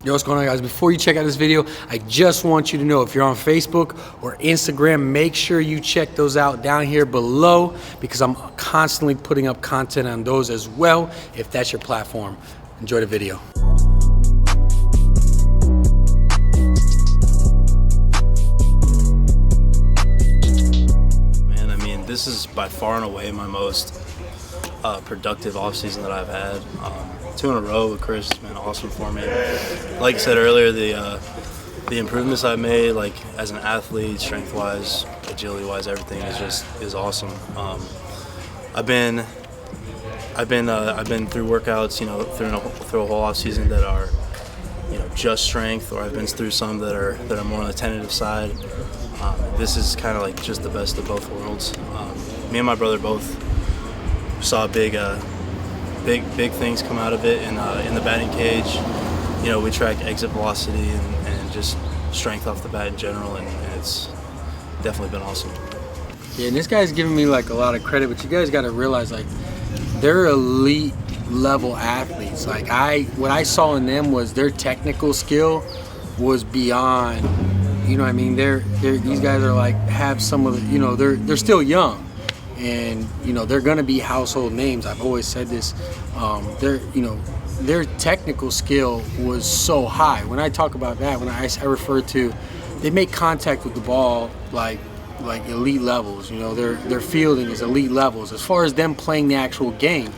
Yo, what's going on, guys? Before you check out this video, I just want you to know if you're on Facebook or Instagram, make sure you check those out down here below because I'm constantly putting up content on those as well if that's your platform. Enjoy the video. Man, I mean, this is by far and away my most productive offseason that I've had. 2 in a row with Chris has been awesome for me. Like I said earlier, the improvements I've made, like as an athlete, strength-wise, agility-wise, everything is awesome. I've been through workouts, you know, through a whole off season that are, you know, just strength, or I've been through some that are more on the tentative side. This is kind of like just the best of both worlds. Me and my brother both saw big things come out of it in the batting cage. You know, we tracked exit velocity and just strength off the bat in general, and it's definitely been awesome. Yeah, and this guy's giving me like a lot of credit, but you guys got to realize like they're elite level athletes. Like what I saw in them was their technical skill was beyond. You know what I mean? These guys are like have some of the, you know, they're still young. And you know they're going to be household names. I've always said this. Their technical skill was so high. When I talk about that, when I refer to, they make contact with the ball like elite levels. You know, their fielding is elite levels. As far as them playing the actual game,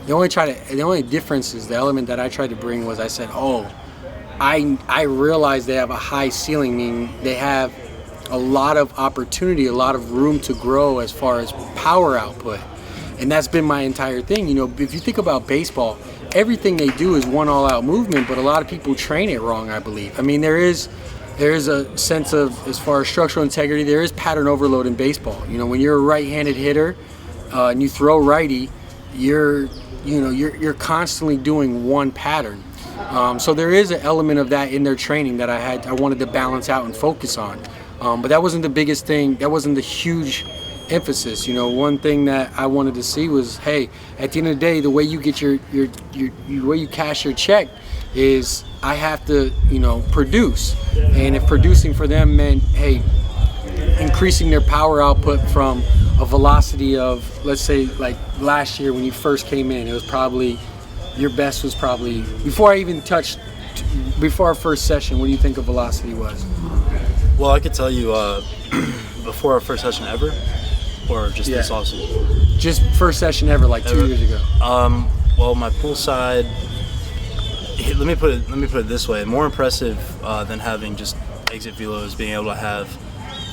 the only difference is the element that I tried to bring was I said, I realize they have a high ceiling, meaning they have a lot of opportunity, a lot of room to grow as far as power output. And that's been my entire thing. You know, if you think about baseball, everything they do is one all-out movement, but a lot of people train it wrong, I believe. I mean, there is a sense of, as far as structural integrity, there is pattern overload in baseball. You know, when you're a right-handed hitter and you throw righty, you're constantly doing one pattern. So there is an element of that in their training that I wanted to balance out and focus on. But that wasn't the biggest thing. That wasn't the huge emphasis. You know, one thing that I wanted to see was, hey, at the end of the day, the way you get your way you cash your check is I have to, you know, produce. And if producing for them meant, hey, increasing their power output from a velocity of, let's say, like last year when you first came in, it was probably your best was probably before our first session. What do you think a velocity was? Well, I could tell you before our first session ever, or just this offseason? Just first session ever, like 2 years ago. Well, my pull side. Let me put it this way: more impressive than having just exit velo is being able to have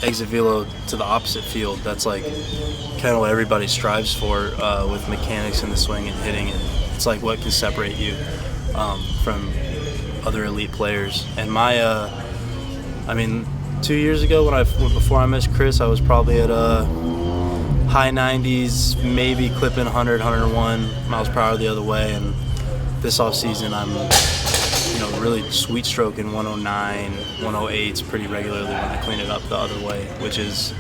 exit velo to the opposite field. That's like kind of what everybody strives for with mechanics in the swing and hitting, and it's like what can separate you from other elite players. And I mean. 2 years ago, before I met Chris, I was probably at high 90s, maybe clipping 100, 101 miles per hour the other way. And this off season, I'm, you know, really sweet stroking 109, 108s pretty regularly when I clean it up the other way, which is,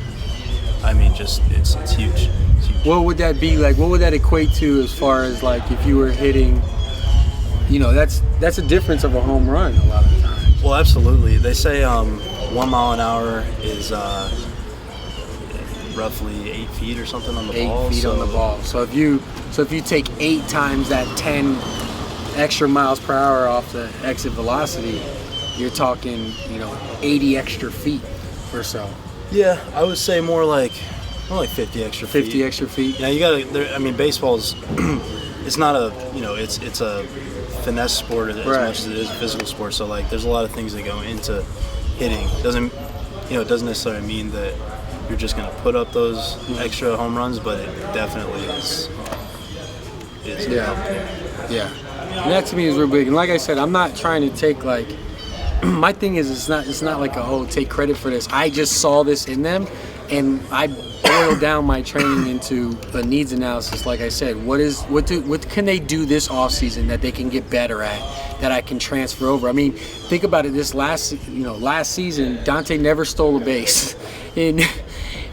I mean, just it's huge. It's huge. What would that be like? What would that equate to as far as like if you were hitting? You know, that's a difference of a home run a lot of the time. Well, absolutely. They say 1 mile an hour is roughly 8 feet or something on the ball. 8 feet on the ball. So if you take 8 times that 10 extra miles per hour off the exit velocity, you're talking, you know, 80 extra feet or so. Yeah, I would say more like 50 extra feet. 50 extra feet. Yeah, you gotta. I mean, baseball's it's not a, you know, it's a finesse sport as much as it is a physical sport. So like, there's a lot of things that go into hitting. Doesn't necessarily mean that you're just going to put up those extra home runs, but it definitely is. Yeah. And that to me is real big. And like I said, I'm not trying to take like my thing is it's not like take credit for this. I just saw this in them, and I boiled down my training into a needs analysis. Like I said, what can they do this off season that they can get better at, that I can transfer over? I mean, think about it. This last season, Dante never stole a base in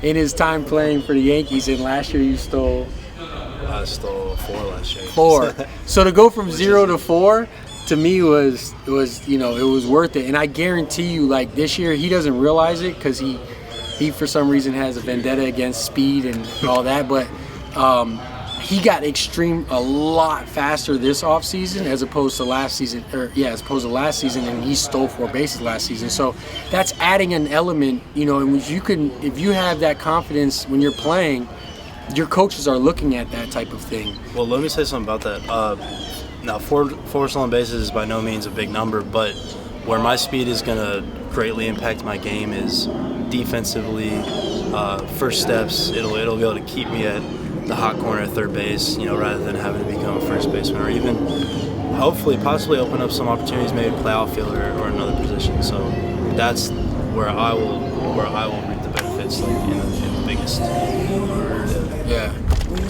his time playing for the Yankees, and last year you stole. I stole 4 last year. 4. So to go from 0 to 4, to me was it was worth it. And I guarantee you, like this year, he doesn't realize it because he for some reason has a vendetta against speed and all that, but he got a lot faster this off season as opposed to last season, and he stole 4 bases last season. So that's adding an element, in which if you have that confidence when you're playing, your coaches are looking at that type of thing. Well, let me say something about that. Now, 4 stolen bases is by no means a big number, but where my speed is going to greatly impact my game is defensively, first steps. It'll be able to keep me at the hot corner at third base, rather than having to become a first baseman, or even hopefully possibly open up some opportunities, maybe play outfield or another position. So that's where I will reap the benefits, like in the biggest. Yeah.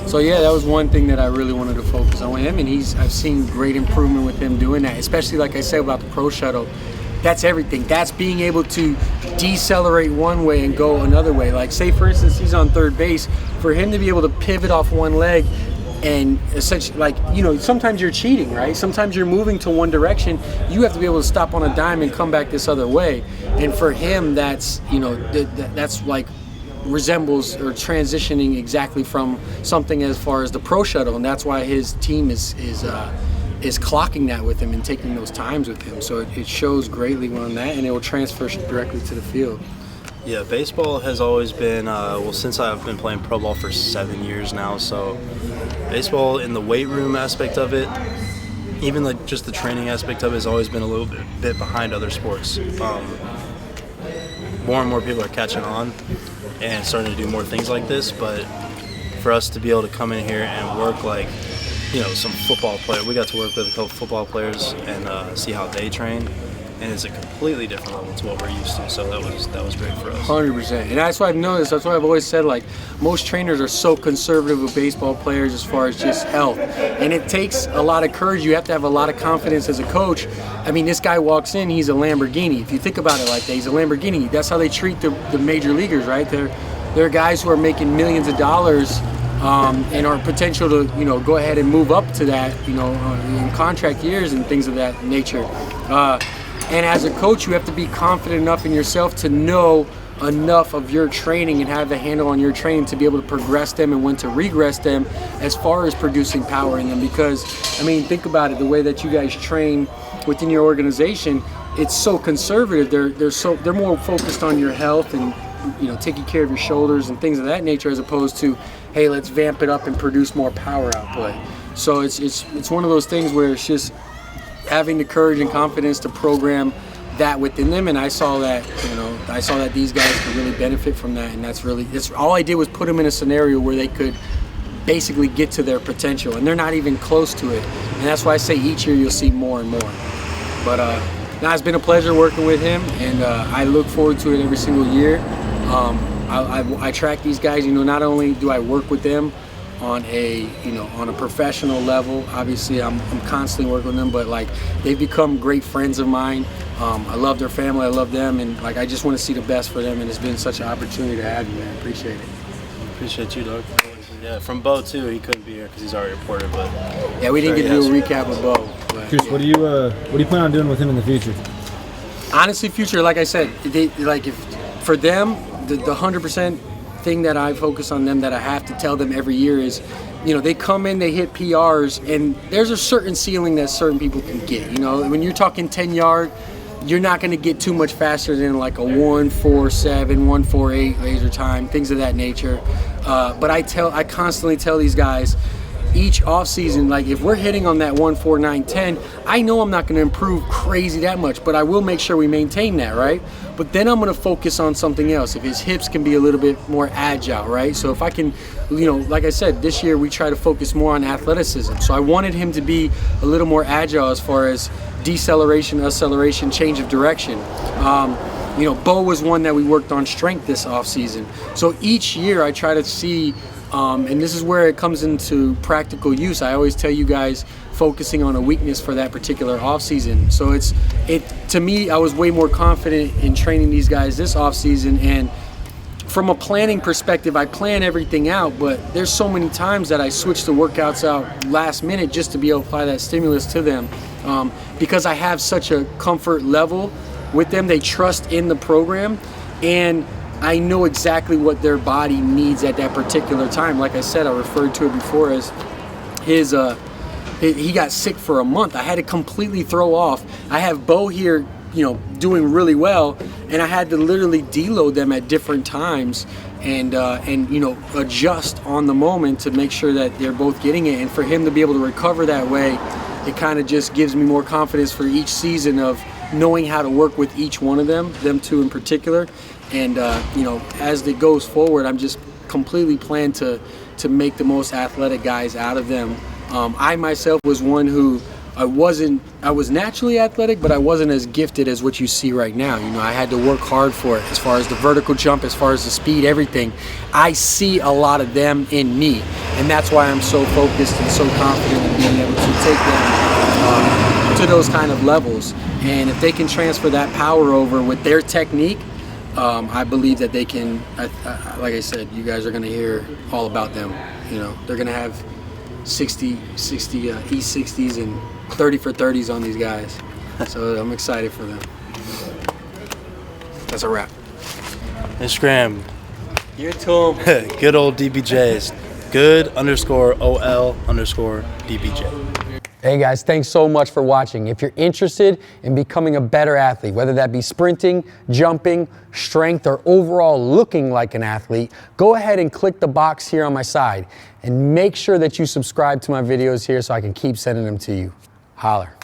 So that was one thing that I really wanted to focus on with him, and I've seen great improvement with him doing that, especially like I said about the pro shuttle. That's everything. That's being able to decelerate one way and go another way. Like, say, for instance, he's on third base. For him to be able to pivot off one leg and essentially, sometimes you're cheating, right? Sometimes you're moving to one direction. You have to be able to stop on a dime and come back this other way. And for him, that's, that's like resembles or transitioning exactly from something as far as the pro shuttle. And that's why his team is clocking that with him and taking those times with him. So it shows greatly on that, and it will transfer directly to the field. Yeah, baseball has always been, since I've been playing pro ball for 7 years now, so baseball in the weight room aspect of it, even like just the training aspect of it, has always been a little bit behind other sports. More and more people are catching on and starting to do more things like this, but for us to be able to come in here and work like, some football player. We got to work with a couple football players and see how they train, and it's a completely different level to what we're used to. So that was great for us. 100%, and that's why I've noticed. That's why I've always said, like, most trainers are so conservative with baseball players as far as just health, and it takes a lot of courage. You have to have a lot of confidence as a coach. I mean, this guy walks in, he's a Lamborghini. If you think about it like that, he's a Lamborghini. That's how they treat the major leaguers, right? They're guys who are making millions of dollars. And our potential to, go ahead and move up to that, in contract years and things of that nature. And as a coach, you have to be confident enough in yourself to know enough of your training and have the handle on your training to be able to progress them and when to regress them as far as producing power in them. Because, think about it, the way that you guys train within your organization, it's so conservative. They're more focused on your health and, taking care of your shoulders and things of that nature, as opposed to, hey, let's vamp it up and produce more power output. So it's one of those things where it's just having the courage and confidence to program that within them, and I saw that these guys could really benefit from that, and that's all I did was put them in a scenario where they could basically get to their potential, and they're not even close to it. And that's why I say each year you'll see more and more. But now it's been a pleasure working with him, and I look forward to it every single year. I track these guys. Not only do I work with them on a professional level, obviously I'm constantly working with them, but like they've become great friends of mine. I love their family, I love them, and like I just want to see the best for them. And it's been such an opportunity to have you, man. Appreciate it. Appreciate you, Doug. Yeah, from Bo too. He couldn't be here because he's already reported, but yeah, we didn't get to do a recap of Bo. Chris, what do you plan on doing with him in the future? Honestly, future, like I said, if for them, the 100% thing that I focus on them that I have to tell them every year is, they come in, they hit PRs, and there's a certain ceiling that certain people can get. When you're talking 10-yard, you're not going to get too much faster than like a 1.47, 1.48 laser time, things of that nature. But I constantly tell these guys, each off season, like if we're hitting on that 1.4910, I know I'm not going to improve crazy that much, but I will make sure we maintain that, right? But then I'm going to focus on something else. If his hips can be a little bit more agile, right? So if I can, like I said, this year we try to focus more on athleticism. So I wanted him to be a little more agile as far as deceleration, acceleration, change of direction. Bo was one that we worked on strength this off season. So each year I try to see. And this is where it comes into practical use. I always tell you guys, focusing on a weakness for that particular off season. So to me, I was way more confident in training these guys this off season. And from a planning perspective, I plan everything out, but there's so many times that I switch the workouts out last minute just to be able to apply that stimulus to them. because I have such a comfort level with them. They trust in the program, and I know exactly what their body needs at that particular time. Like I said, I referred to it before as he got sick for a month. I had to completely throw off. I have Bo here, you know, doing really well, and I had to literally deload them at different times and you know, adjust on the moment to make sure that they're both getting it. And for him to be able to recover that way, it kind of just gives me more confidence for each season of knowing how to work with each one of them two in particular. And you know, as it goes forward, I'm just completely planned to make the most athletic guys out of them. I myself was one who I was naturally athletic, but I wasn't as gifted as what you see right now. You know, I had to work hard for it, as far as the vertical jump, as far as the speed, everything. I see a lot of them in me, and that's why I'm so focused and so confident in being able to take them to those kind of levels. And if they can transfer that power over with their technique, I believe that they can, like I said, you guys are going to hear all about them. You know, they're going to have 60 E60s and 30 for 30s on these guys. So I'm excited for them. That's a wrap. Instagram. Give it to them. Good old DBJs. Good_OL_DBJ. Hey guys, thanks so much for watching. If you're interested in becoming a better athlete, whether that be sprinting, jumping, strength, or overall looking like an athlete, go ahead and click the box here on my side and make sure that you subscribe to my videos here so I can keep sending them to you. Holler.